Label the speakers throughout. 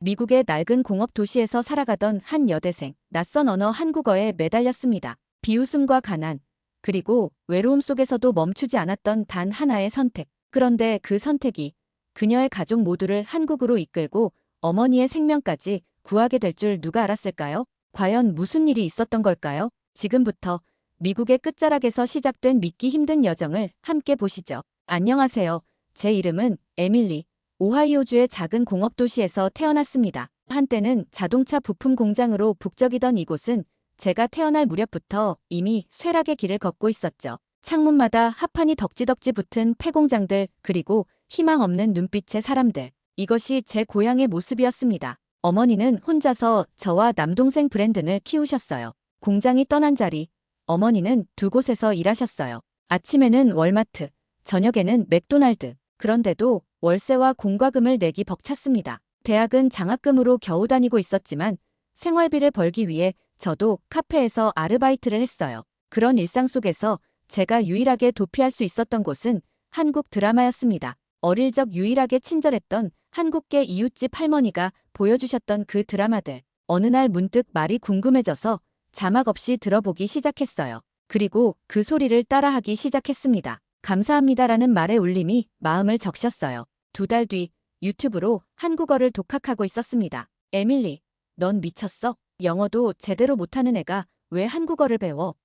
Speaker 1: 미국의 낡은 공업 도시에서 살아가던 한 여대생, 낯선 언어 한국어에 매달렸습니다. 비웃음과 가난, 그리고 외로움 속에서도 멈추지 않았던 단 하나의 선택. 그런데 그 선택이 그녀의 가족 모두를 한국으로 이끌고 어머니의 생명까지 구하게 될 줄 누가 알았을까요? 과연 무슨 일이 있었던 걸까요? 지금부터 미국의 끝자락에서 시작된 믿기 힘든 여정을 함께 보시죠. 안녕하세요. 제 이름은 에밀리. 오하이오주의 작은 공업도시에서 태어났습니다. 한때는 자동차 부품 공장으로 북적이던 이곳은 제가 태어날 무렵부터 이미 쇠락의 길을 걷고 있었죠. 창문마다 합판이 덕지덕지 붙은 폐공장들, 그리고 희망 없는 눈빛의 사람들. 이것이 제 고향의 모습이었습니다. 어머니는 혼자서 저와 남동생 브랜든을 키우셨어요. 공장이 떠난 자리, 어머니는 두 곳에서 일하셨어요. 아침에는 월마트, 저녁에는 맥도날드. 그런데도 월세와 공과금을 내기 벅찼습니다. 대학은 장학금으로 겨우 다니고 있었지만 생활비를 벌기 위해 저도 카페에서 아르바이트를 했어요. 그런 일상 속에서 제가 유일하게 도피할 수 있었던 곳은 한국 드라마였습니다. 어릴 적 유일하게 친절했던 한국계 이웃집 할머니가 보여주셨던 그 드라마들. 어느 날 문득 말이 궁금해져서 자막 없이 들어보기 시작했어요. 그리고 그 소리를 따라하기 시작했습니다. 감사합니다라는 말의 울림이 마음을 적셨어요. 2달 뒤 유튜브로 한국어를 독학하고 있었습니다. 에밀리, 넌 미쳤어? 영어도 제대로 못하는 애가 왜 한국어를 배워?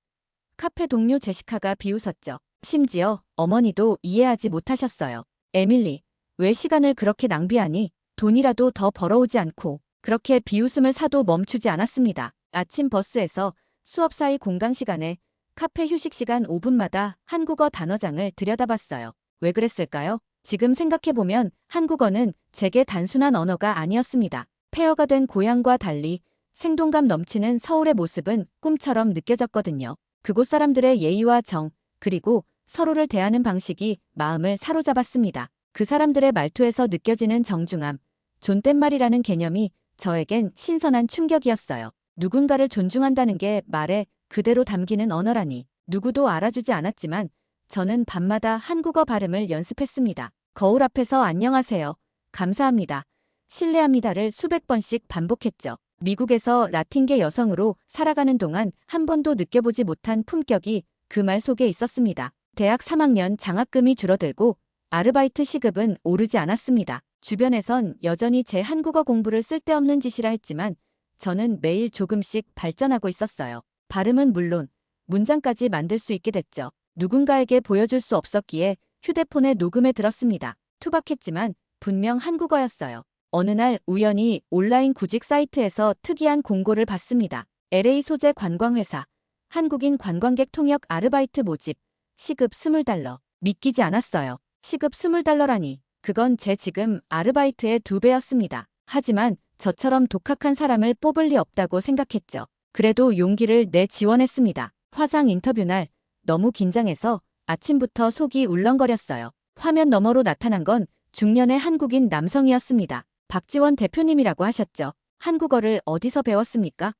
Speaker 1: 카페 동료 제시카가 비웃었죠. 심지어 어머니도 이해하지 못하셨어요. 에밀리, 왜 시간을 그렇게 낭비하니? 돈이라도 더 벌어오지 않고. 그렇게 비웃음을 사도 멈추지 않았습니다. 아침 버스에서 수업 사이 공강 시간에 카페 휴식 시간 5분마다 한국어 단어장을 들여다봤어요. 왜 그랬을까요? 지금 생각해보면 한국어는 제게 단순한 언어가 아니었습니다. 폐허가 된 고향과 달리 생동감 넘치는 서울의 모습은 꿈처럼 느껴졌거든요. 그곳 사람들의 예의와 정, 그리고 서로를 대하는 방식이 마음을 사로잡았습니다. 그 사람들의 말투에서 느껴지는 정중함, 존댓말이라는 개념이 저에겐 신선한 충격이었어요. 누군가를 존중한다는 게 말에 그대로 담기는 언어라니. 누구도 알아주지 않았지만 저는 밤마다 한국어 발음을 연습했습니다. 거울 앞에서 안녕하세요, 감사합니다, 실례합니다를 수백 번씩 반복했죠. 미국에서 라틴계 여성으로 살아가는 동안 한 번도 느껴보지 못한 품격이 그 말 속에 있었습니다. 대학 3학년 장학금이 줄어들고 아르바이트 시급은 오르지 않았습니다. 주변에선 여전히 제 한국어 공부를 쓸데없는 짓이라 했지만 저는 매일 조금씩 발전하고 있었어요. 발음은 물론 문장까지 만들 수 있게 됐죠. 누군가에게 보여줄 수 없었기에 휴대폰에 녹음해 들었습니다. 투박했지만 분명 한국어였어요. 어느 날 우연히 온라인 구직 사이트에서 특이한 공고를 봤습니다. LA 소재 관광회사, 한국인 관광객 통역 아르바이트 모집, 시급 $20. 믿기지 않았어요. 시급 $20라니. 그건 제 지금 아르바이트의 2배였습니다. 하지만 저처럼 독학한 사람을 뽑을 리 없다고 생각했죠. 그래도 용기를 내 지원했습니다. 화상 인터뷰 날 너무 긴장해서 아침부터 속이 울렁거렸어요. 화면 너머로 나타난 건 중년의 한국인 남성이었습니다. 박지원 대표님이라고 하셨죠. 한국어를 어디서 배웠습니까?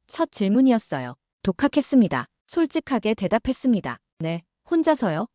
Speaker 1: 첫 질문이었어요. 독학했습니다. 솔직하게 대답했습니다. 네, 혼자서요?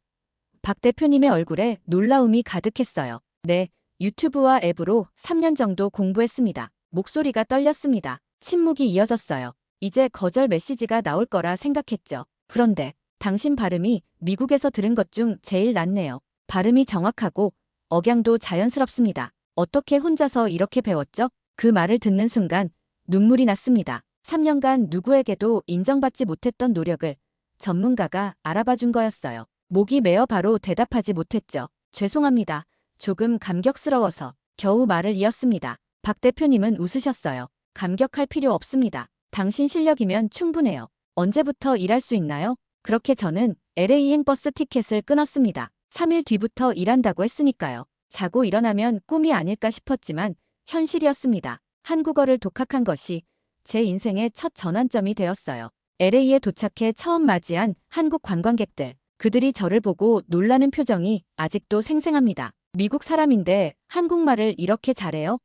Speaker 1: 박 대표님의 얼굴에 놀라움이 가득했어요. 네, 유튜브와 앱으로 3년 정도 공부했습니다. 목소리가 떨렸습니다. 침묵이 이어졌어요. 이제 거절 메시지가 나올 거라 생각했죠. 그런데 당신 발음이 미국에서 들은 것 중 제일 낫네요. 발음이 정확하고 억양도 자연스럽습니다. 어떻게 혼자서 이렇게 배웠죠? 그 말을 듣는 순간 눈물이 났습니다. 3년간 누구에게도 인정받지 못했던 노력을 전문가가 알아봐 준 거였어요. 목이 메어 바로 대답하지 못했죠. 죄송합니다. 조금 감격스러워서. 겨우 말을 이었습니다. 박 대표님은 웃으셨어요. 감격할 필요 없습니다. 당신 실력이면 충분해요. 언제부터 일할 수 있나요? 그렇게 저는 LA행 버스 티켓을 끊었습니다. 3일 뒤부터 일한다고 했으니까요. 자고 일어나면 꿈이 아닐까 싶었지만 현실이었습니다. 한국어를 독학한 것이 제 인생의 첫 전환점이 되었어요. LA에 도착해 처음 맞이한 한국 관광객들. 그들이 저를 보고 놀라는 표정이 아직도 생생합니다. 미국 사람인데 한국말을 이렇게 잘해요?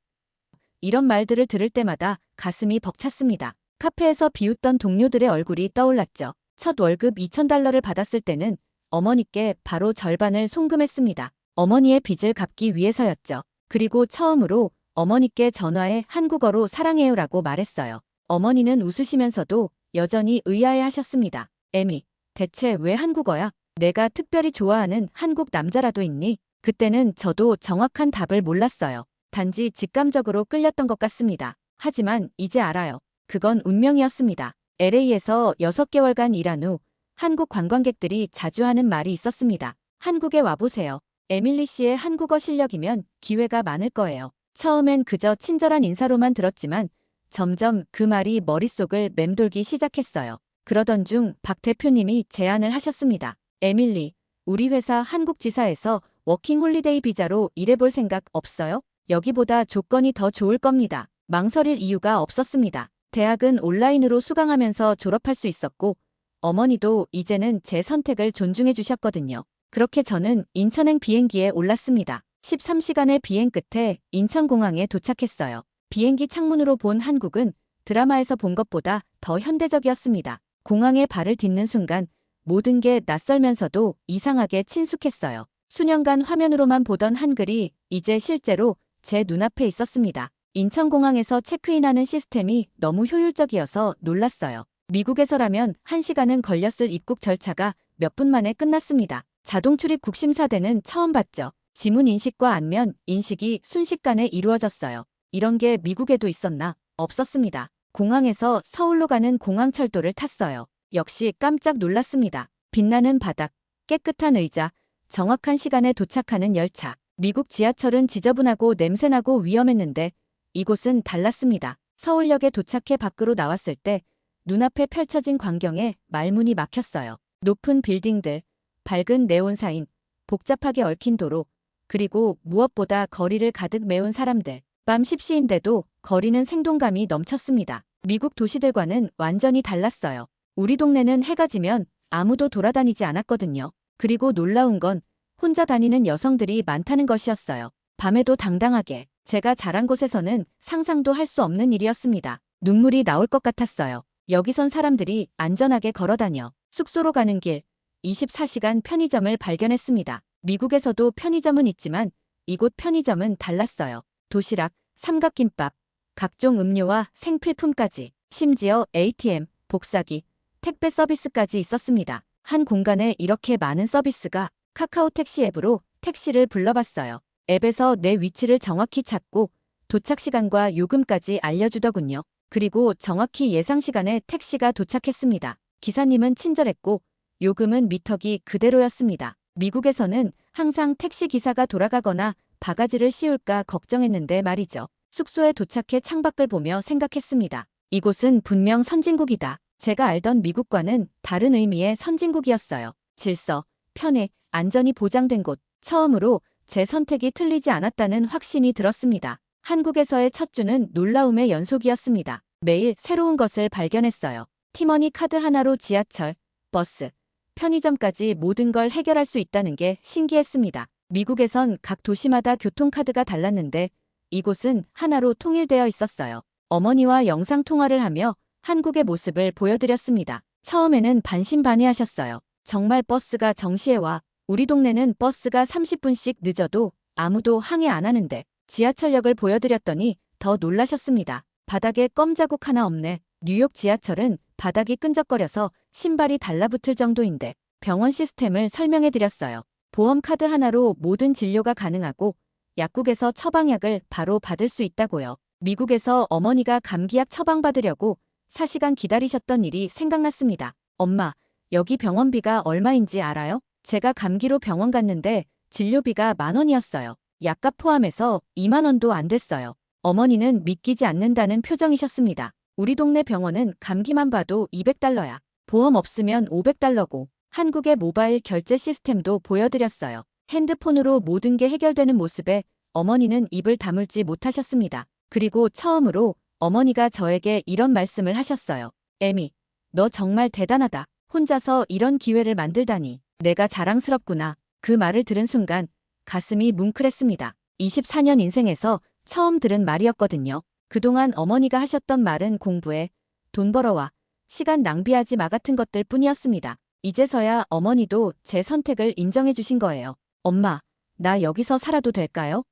Speaker 1: 이런 말들을 들을 때마다 가슴이 벅찼습니다. 카페에서 비웃던 동료들의 얼굴이 떠올랐죠. 첫 월급 $2,000를 받았을 때는 어머니께 바로 절반을 송금했습니다. 어머니의 빚을 갚기 위해서였죠. 그리고 처음으로 어머니께 전화해 한국어로 사랑해요라고 말했어요. 어머니는 웃으시면서도 여전히 의아해 하셨습니다. 에미, 대체 왜 한국어야? 내가 특별히 좋아하는 한국 남자라도 있니? 그때는 저도 정확한 답을 몰랐어요. 단지 직감적으로 끌렸던 것 같습니다. 하지만 이제 알아요. 그건 운명이었습니다. LA에서 6개월간 일한 후 한국 관광객들이 자주 하는 말이 있었습니다. 한국에 와보세요. 에밀리 씨의 한국어 실력이면 기회가 많을 거예요. 처음엔 그저 친절한 인사로만 들었지만 점점 그 말이 머릿속을 맴돌기 시작했어요. 그러던 중 박 대표님이 제안을 하셨습니다. 에밀리, 우리 회사 한국지사에서 워킹홀리데이 비자로 일해볼 생각 없어요? 여기보다 조건이 더 좋을 겁니다. 망설일 이유가 없었습니다. 대학은 온라인으로 수강하면서 졸업할 수 있었고 어머니도 이제는 제 선택을 존중해 주셨거든요. 그렇게 저는 인천행 비행기에 올랐습니다. 13시간의 비행 끝에 인천공항에 도착했어요. 비행기 창문으로 본 한국은 드라마에서 본 것보다 더 현대적이었습니다. 공항에 발을 딛는 순간 모든 게 낯설면서도 이상하게 친숙했어요. 수년간 화면으로만 보던 한글이 이제 실제로 제 눈앞에 있었습니다. 인천공항에서 체크인하는 시스템이 너무 효율적이어서 놀랐어요. 미국에서라면 1시간은 걸렸을 입국 절차가 몇 분 만에 끝났습니다. 자동 출입 국심사대는 처음 봤죠. 지문 인식과 안면 인식이 순식간에 이루어졌어요. 이런 게 미국에도 있었나? 없었습니다. 공항에서 서울로 가는 공항철도를 탔어요. 역시 깜짝 놀랐습니다. 빛나는 바닥, 깨끗한 의자, 정확한 시간에 도착하는 열차. 미국 지하철은 지저분하고 냄새나고 위험했는데 이곳은 달랐습니다. 서울역에 도착해 밖으로 나왔을 때 눈앞에 펼쳐진 광경에 말문이 막혔어요. 높은 빌딩들, 밝은 네온사인, 복잡하게 얽힌 도로, 그리고 무엇보다 거리를 가득 메운 사람들. 밤 10시인데도 거리는 생동감이 넘쳤습니다. 미국 도시들과는 완전히 달랐어요. 우리 동네는 해가 지면 아무도 돌아다니지 않았거든요. 그리고 놀라운 건 혼자 다니는 여성들이 많다는 것이었어요. 밤에도 당당하게. 제가 자란 곳에서는 상상도 할 수 없는 일이었습니다. 눈물이 나올 것 같았어요. 여기선 사람들이 안전하게 걸어다녀. 숙소로 가는 길, 24시간 편의점을 발견했습니다. 미국에서도 편의점은 있지만 이곳 편의점은 달랐어요. 도시락, 삼각김밥, 각종 음료와 생필품까지, 심지어 ATM, 복사기, 택배 서비스까지 있었습니다. 한 공간에 이렇게 많은 서비스가. 카카오 택시 앱으로 택시를 불러봤어요. 앱에서 내 위치를 정확히 찾고 도착 시간과 요금까지 알려주더군요. 그리고 정확히 예상 시간에 택시가 도착했습니다. 기사님은 친절했고 요금은 미터기 그대로였습니다. 미국에서는 항상 택시 기사가 돌아가거나 바가지를 씌울까 걱정했는데 말이죠. 숙소에 도착해 창밖을 보며 생각했습니다. 이곳은 분명 선진국이다. 제가 알던 미국과는 다른 의미의 선진국이었어요. 질서, 편애, 안전이 보장된 곳. 처음으로 제 선택이 틀리지 않았다는 확신이 들었습니다. 한국에서의 첫 주는 놀라움의 연속이었습니다. 매일 새로운 것을 발견했어요. 티머니 카드 하나로 지하철, 버스, 편의점까지 모든 걸 해결할 수 있다는 게 신기했습니다. 미국에선 각 도시마다 교통카드가 달랐는데 이곳은 하나로 통일되어 있었어요. 어머니와 영상통화를 하며 한국의 모습을 보여드렸습니다. 처음에는 반신반의하셨어요. 정말 버스가 정시에 와. 우리 동네는 버스가 30분씩 늦어도 아무도 항의 안 하는데. 지하철역을 보여드렸더니 더 놀라셨습니다. 바닥에 껌자국 하나 없네. 뉴욕 지하철은 바닥이 끈적거려서 신발이 달라붙을 정도인데. 병원 시스템을 설명해드렸어요. 보험카드 하나로 모든 진료가 가능하고 약국에서 처방약을 바로 받을 수 있다고요. 미국에서 어머니가 감기약 처방받으려고 4시간 기다리셨던 일이 생각났습니다. 엄마, 여기 병원비가 얼마인지 알아요? 제가 감기로 병원 갔는데 진료비가 10,000원이었어요. 약값 포함해서 20,000원도 안 됐어요. 어머니는 믿기지 않는다는 표정이셨습니다. 우리 동네 병원은 감기만 봐도 $200야. 보험 없으면 $500고. 한국의 모바일 결제 시스템도 보여드렸어요. 핸드폰으로 모든 게 해결되는 모습에 어머니는 입을 다물지 못하셨습니다. 그리고 처음으로 어머니가 저에게 이런 말씀을 하셨어요. 에미, 너 정말 대단하다. 혼자서 이런 기회를 만들다니. 내가 자랑스럽구나. 그 말을 들은 순간 가슴이 뭉클했습니다. 24년 인생에서 처음 들은 말이었거든요. 그동안 어머니가 하셨던 말은 공부해, 돈 벌어와, 시간 낭비하지 마 같은 것들 뿐이었습니다. 이제서야 어머니도 제 선택을 인정해 주신 거예요. 엄마, 나 여기서 살아도 될까요?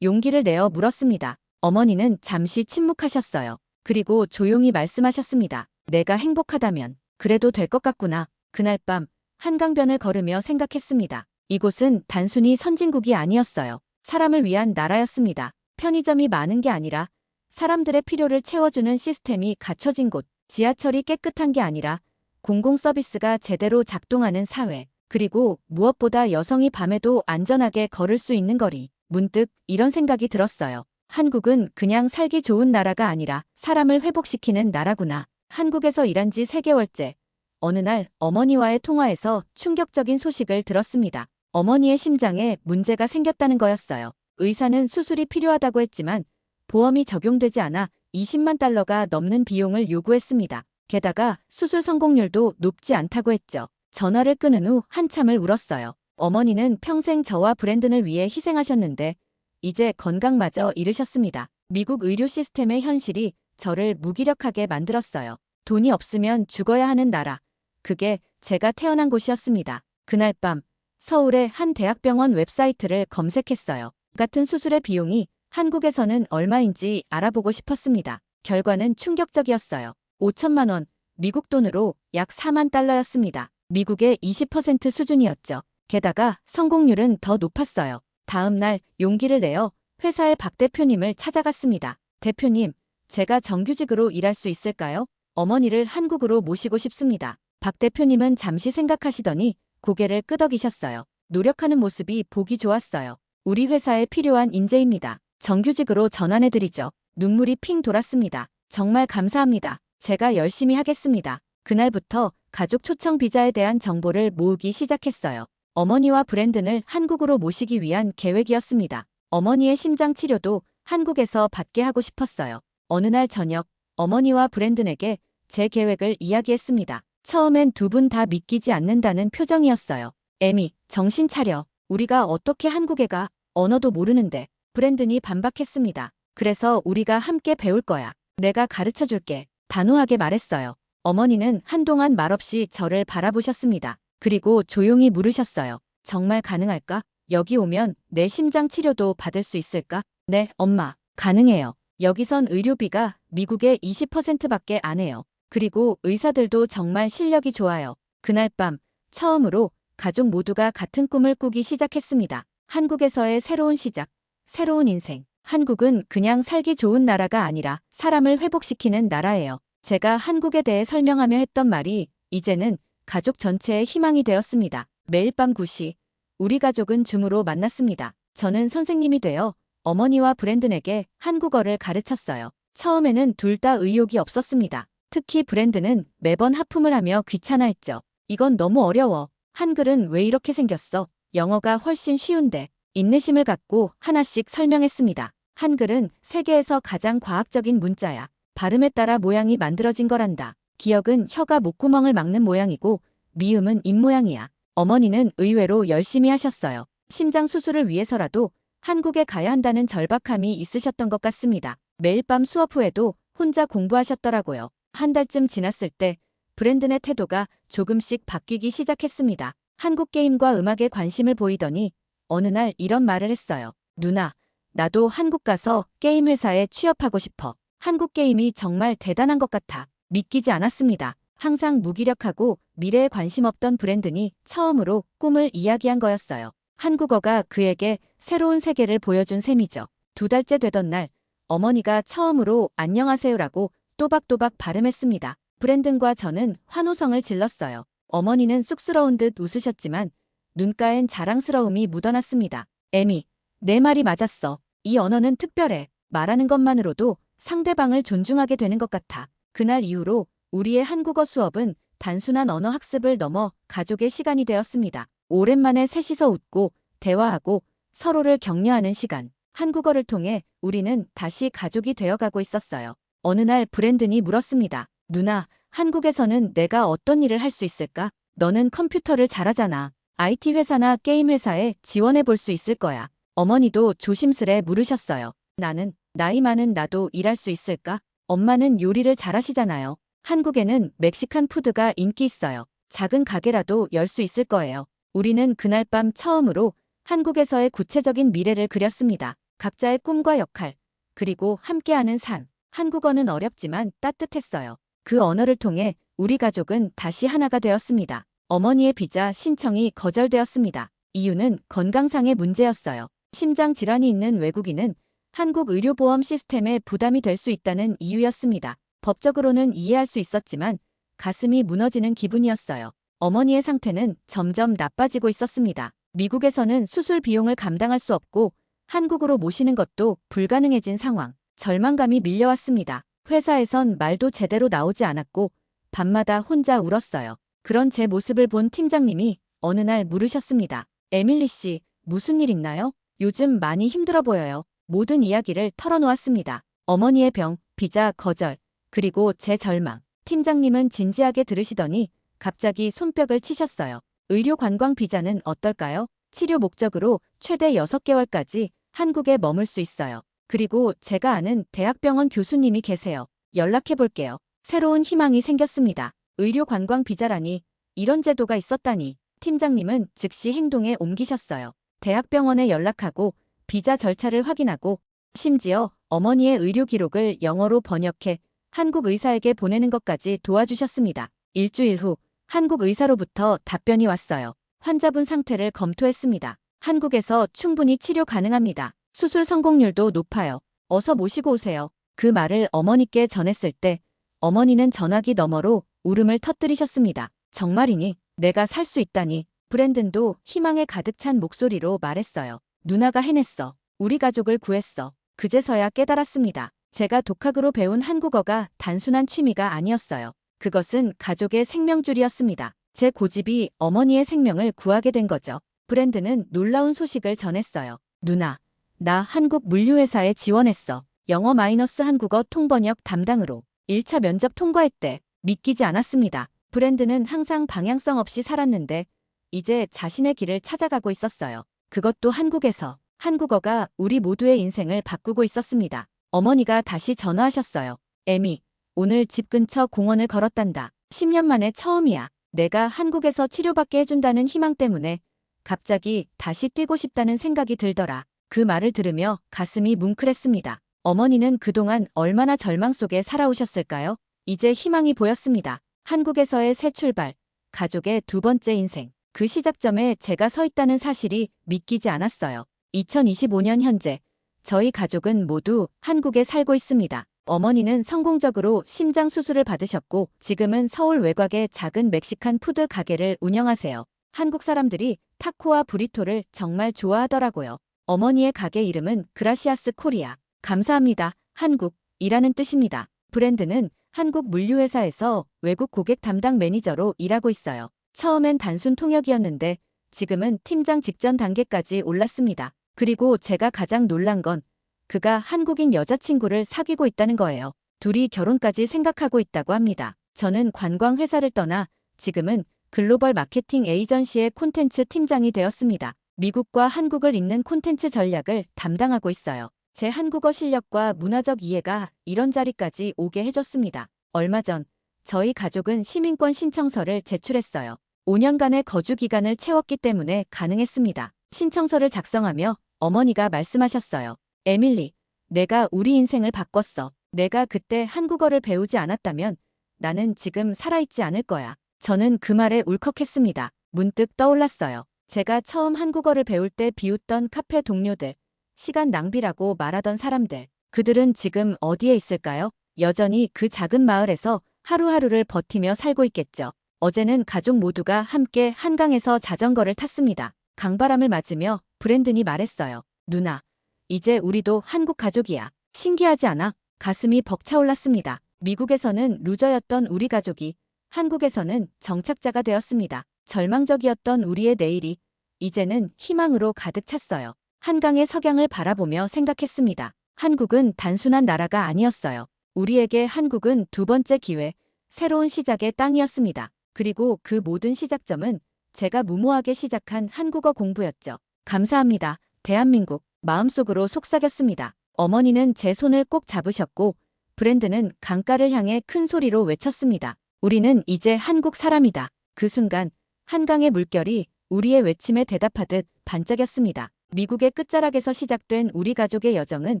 Speaker 1: 용기를 내어 물었습니다. 어머니는 잠시 침묵하셨어요. 그리고 조용히 말씀하셨습니다. 내가 행복하다면 그래도 될 것 같구나. 그날 밤 한강변을 걸으며 생각했습니다. 이곳은 단순히 선진국이 아니었어요. 사람을 위한 나라였습니다. 편의점이 많은 게 아니라 사람들의 필요를 채워주는 시스템이 갖춰진 곳, 지하철이 깨끗한 게 아니라 공공서비스가 제대로 작동하는 사회, 그리고 무엇보다 여성이 밤에도 안전하게 걸을 수 있는 거리. 문득 이런 생각이 들었어요. 한국은 그냥 살기 좋은 나라가 아니라 사람을 회복시키는 나라구나. 한국에서 일한 지 3개월째. 어느 날 어머니와의 통화에서 충격적인 소식을 들었습니다. 어머니의 심장에 문제가 생겼다는 거였어요. 의사는 수술이 필요하다고 했지만 보험이 적용되지 않아 20만 달러가 넘는 비용을 요구했습니다. 게다가 수술 성공률도 높지 않다고 했죠. 전화를 끊은 후 한참을 울었어요. 어머니는 평생 저와 브랜든을 위해 희생하셨는데 이제 건강마저 잃으셨습니다. 미국 의료 시스템의 현실이 저를 무기력하게 만들었어요. 돈이 없으면 죽어야 하는 나라. 그게 제가 태어난 곳이었습니다. 그날 밤 서울의 한 대학병원 웹사이트를 검색했어요. 같은 수술의 비용이 한국에서는 얼마인지 알아보고 싶었습니다. 결과는 충격적이었어요. 5천만 원, 미국 돈으로 약 4만 달러였습니다. 미국의 20% 수준이었죠. 게다가 성공률은 더 높았어요. 다음 날 용기를 내어 회사의 박 대표님을 찾아갔습니다. 대표님, 제가 정규직으로 일할 수 있을까요? 어머니를 한국으로 모시고 싶습니다. 박 대표님은 잠시 생각하시더니 고개를 끄덕이셨어요. 노력하는 모습이 보기 좋았어요. 우리 회사에 필요한 인재입니다. 정규직으로 전환해드리죠. 눈물이 핑 돌았습니다. 정말 감사합니다. 제가 열심히 하겠습니다. 그날부터 가족 초청 비자에 대한 정보를 모으기 시작했어요. 어머니와 브랜든을 한국으로 모시기 위한 계획이었습니다. 어머니의 심장 치료도 한국에서 받게 하고 싶었어요. 어느 날 저녁, 어머니와 브랜든에게 제 계획을 이야기했습니다. 처음엔 두 분 다 믿기지 않는다는 표정이었어요. 에미, 정신 차려. 우리가 어떻게 한국에 가? 언어도 모르는데. 브랜든이 반박했습니다. 그래서 우리가 함께 배울 거야. 내가 가르쳐 줄게. 단호하게 말했어요. 어머니는 한동안 말없이 저를 바라보셨습니다. 그리고 조용히 물으셨어요. 정말 가능할까? 여기 오면 내 심장 치료도 받을 수 있을까? 네, 엄마. 가능해요. 여기선 의료비가 미국의 20%밖에 안 해요. 그리고 의사들도 정말 실력이 좋아요. 그날 밤 처음으로 가족 모두가 같은 꿈을 꾸기 시작했습니다. 한국에서의 새로운 시작, 새로운 인생. 한국은 그냥 살기 좋은 나라가 아니라 사람을 회복시키는 나라예요. 제가 한국에 대해 설명하며 했던 말이 이제는 가족 전체의 희망이 되었습니다. 매일 밤 9시, 우리 가족은 줌으로 만났습니다. 저는 선생님이 되어 어머니와 브랜든에게 한국어를 가르쳤어요. 처음에는 둘 다 의욕이 없었습니다. 특히 브랜든은 매번 하품을 하며 귀찮아했죠. 이건 너무 어려워. 한글은 왜 이렇게 생겼어? 영어가 훨씬 쉬운데. 인내심을 갖고 하나씩 설명했습니다. 한글은 세계에서 가장 과학적인 문자야. 발음에 따라 모양이 만들어진 거란다. 기억은 혀가 목구멍을 막는 모양이고 미음은 입 모양이야. 어머니는 의외로 열심히 하셨어요. 심장 수술을 위해서라도 한국에 가야 한다는 절박함이 있으셨던 것 같습니다. 매일 밤 수업 후에도 혼자 공부하셨더라고요. 한 달쯤 지났을 때 브랜든의 태도가 조금씩 바뀌기 시작했습니다. 한국 게임과 음악에 관심을 보이더니 어느 날 이런 말을 했어요. 누나, 나도 한국 가서 게임 회사에 취업하고 싶어. 한국 게임이 정말 대단한 것 같아. 믿기지 않았습니다. 항상 무기력하고 미래에 관심 없던 브랜든이 처음으로 꿈을 이야기한 거였어요. 한국어가 그에게 새로운 세계를 보여준 셈이죠. 2달째 되던 날, 어머니가 처음으로 안녕하세요라고 또박또박 발음했습니다. 브랜든과 저는 환호성을 질렀어요. 어머니는 쑥스러운 듯 웃으셨지만 눈가엔 자랑스러움이 묻어났습니다. 에미, 내 말이 맞았어. 이 언어는 특별해. 말하는 것만으로도 상대방을 존중하게 되는 것 같아. 그날 이후로 우리의 한국어 수업은 단순한 언어 학습을 넘어 가족의 시간이 되었습니다. 오랜만에 셋이서 웃고 대화하고 서로를 격려하는 시간. 한국어를 통해 우리는 다시 가족이 되어가고 있었어요. 어느 날 브랜든이 물었습니다. 누나, 한국에서는 내가 어떤 일을 할 수 있을까? 너는 컴퓨터를 잘하잖아. IT 회사나 게임 회사에 지원해 볼 수 있을 거야. 어머니도 조심스레 물으셨어요. 나는, 나이 많은 나도 일할 수 있을까? 엄마는 요리를 잘하시잖아요. 한국에는 멕시칸 푸드가 인기 있어요. 작은 가게라도 열 수 있을 거예요. 우리는 그날 밤 처음으로 한국에서의 구체적인 미래를 그렸습니다. 각자의 꿈과 역할, 그리고 함께하는 삶. 한국어는 어렵지만 따뜻했어요. 그 언어를 통해 우리 가족은 다시 하나가 되었습니다. 어머니의 비자 신청이 거절되었습니다. 이유는 건강상의 문제였어요. 심장 질환이 있는 외국인은 한국 의료보험 시스템에 부담이 될 수 있다는 이유였습니다. 법적으로는 이해할 수 있었지만 가슴이 무너지는 기분이었어요. 어머니의 상태는 점점 나빠지고 있었습니다. 미국에서는 수술 비용을 감당할 수 없고 한국으로 모시는 것도 불가능해진 상황. 절망감이 밀려왔습니다. 회사에선 말도 제대로 나오지 않았고 밤마다 혼자 울었어요. 그런 제 모습을 본 팀장님이 어느 날 물으셨습니다. 에밀리 씨, 무슨 일 있나요? 요즘 많이 힘들어 보여요. 모든 이야기를 털어놓았습니다. 어머니의 병, 비자 거절, 그리고 제 절망. 팀장님은 진지하게 들으시더니 갑자기 손뼉을 치셨어요. 의료 관광 비자는 어떨까요? 치료 목적으로 최대 6개월까지 한국에 머물 수 있어요. 그리고 제가 아는 대학병원 교수님이 계세요. 연락해 볼게요. 새로운 희망이 생겼습니다. 의료 관광 비자라니, 이런 제도가 있었다니. 팀장님은 즉시 행동에 옮기셨어요. 대학병원에 연락하고 비자 절차를 확인하고 심지어 어머니의 의료 기록을 영어로 번역해 한국 의사에게 보내는 것까지 도와주셨습니다. 일주일 후 한국 의사로부터 답변이 왔어요. 환자분 상태를 검토했습니다. 한국에서 충분히 치료 가능합니다. 수술 성공률도 높아요. 어서 모시고 오세요. 그 말을 어머니께 전했을 때 어머니는 전화기 너머로 울음을 터뜨리셨습니다. 정말이니? 내가 살 수 있다니. 브랜든도 희망에 가득 찬 목소리로 말했어요. 누나가 해냈어. 우리 가족을 구했어. 그제서야 깨달았습니다. 제가 독학으로 배운 한국어가 단순한 취미가 아니었어요. 그것은 가족의 생명줄이었습니다. 제 고집이 어머니의 생명을 구하게 된 거죠. 브랜드는 놀라운 소식을 전했어요. 누나, 나 한국 물류회사에 지원했어. 영어 마이너스 한국어 통번역 담당으로. 1차 면접 통과했대. 믿기지 않았습니다. 브랜드는 항상 방향성 없이 살았는데 이제 자신의 길을 찾아가고 있었어요. 그것도 한국에서. 한국어가 우리 모두의 인생을 바꾸고 있었습니다. 어머니가 다시 전화하셨어요. 에미, 오늘 집 근처 공원을 걸었단다. 10년 만에 처음이야. 내가 한국에서 치료받게 해준다는 희망 때문에 갑자기 다시 뛰고 싶다는 생각이 들더라. 그 말을 들으며 가슴이 뭉클했습니다. 어머니는 그동안 얼마나 절망 속에 살아오셨을까요? 이제 희망이 보였습니다. 한국에서의 새 출발, 가족의 두 번째 인생. 그 시작점에 제가 서 있다는 사실이 믿기지 않았어요. 2025년 현재 저희 가족은 모두 한국에 살고 있습니다. 어머니는 성공적으로 심장 수술을 받으셨고 지금은 서울 외곽의 작은 멕시칸 푸드 가게를 운영하세요. 한국 사람들이 타코와 브리토를 정말 좋아하더라고요. 어머니의 가게 이름은 그라시아스 코리아. 감사합니다. 한국이라는 뜻입니다. 브랜드는 한국 물류회사에서 외국 고객 담당 매니저로 일하고 있어요. 처음엔 단순 통역이었는데 지금은 팀장 직전 단계까지 올랐습니다. 그리고 제가 가장 놀란 건 그가 한국인 여자친구를 사귀고 있다는 거예요. 둘이 결혼까지 생각하고 있다고 합니다. 저는 관광회사를 떠나 지금은 글로벌 마케팅 에이전시의 콘텐츠 팀장이 되었습니다. 미국과 한국을 잇는 콘텐츠 전략을 담당하고 있어요. 제 한국어 실력과 문화적 이해가 이런 자리까지 오게 해줬습니다. 얼마 전 저희 가족은 시민권 신청서를 제출했어요. 5년간의 거주 기간을 채웠기 때문에 가능했습니다. 신청서를 작성하며 어머니가 말씀하셨어요. 에밀리, 내가 우리 인생을 바꿨어. 내가 그때 한국어를 배우지 않았다면 나는 지금 살아있지 않을 거야. 저는 그 말에 울컥했습니다. 문득 떠올랐어요. 제가 처음 한국어를 배울 때 비웃던 카페 동료들, 시간 낭비라고 말하던 사람들, 그들은 지금 어디에 있을까요? 여전히 그 작은 마을에서 하루하루를 버티며 살고 있겠죠. 어제는 가족 모두가 함께 한강에서 자전거를 탔습니다. 강바람을 맞으며 브랜든이 말했어요. 누나, 이제 우리도 한국 가족이야. 신기하지 않아? 가슴이 벅차올랐습니다. 미국에서는 루저였던 우리 가족이 한국에서는 정착자가 되었습니다. 절망적이었던 우리의 내일이 이제는 희망으로 가득 찼어요. 한강의 석양을 바라보며 생각했습니다. 한국은 단순한 나라가 아니었어요. 우리에게 한국은 두 번째 기회, 새로운 시작의 땅이었습니다. 그리고 그 모든 시작점은 제가 무모하게 시작한 한국어 공부였죠. 감사합니다. 대한민국. 마음속으로 속삭였습니다. 어머니는 제 손을 꼭 잡으셨고 브랜드는 강가를 향해 큰 소리로 외쳤습니다. 우리는 이제 한국 사람이다. 그 순간 한강의 물결이 우리의 외침에 대답하듯 반짝였습니다. 미국의 끝자락에서 시작된 우리 가족의 여정은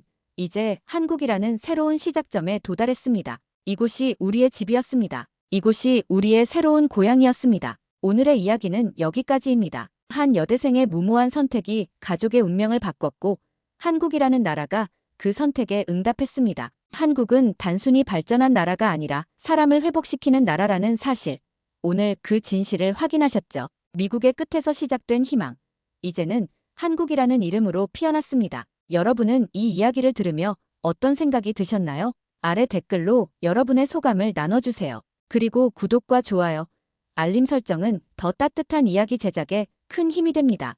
Speaker 1: 이제 한국이라는 새로운 시작점에 도달했습니다. 이곳이 우리의 집이었습니다. 이곳이 우리의 새로운 고향이었습니다. 오늘의 이야기는 여기까지입니다. 한 여대생의 무모한 선택이 가족의 운명을 바꿨고 한국이라는 나라가 그 선택에 응답했습니다. 한국은 단순히 발전한 나라가 아니라 사람을 회복시키는 나라라는 사실. 오늘 그 진실을 확인하셨죠? 미국의 끝에서 시작된 희망. 이제는 한국이라는 이름으로 피어났습니다. 여러분은 이 이야기를 들으며 어떤 생각이 드셨나요? 아래 댓글로 여러분의 소감을 나눠주세요. 그리고 구독과 좋아요, 알림 설정은 더 따뜻한 이야기 제작에 큰 힘이 됩니다.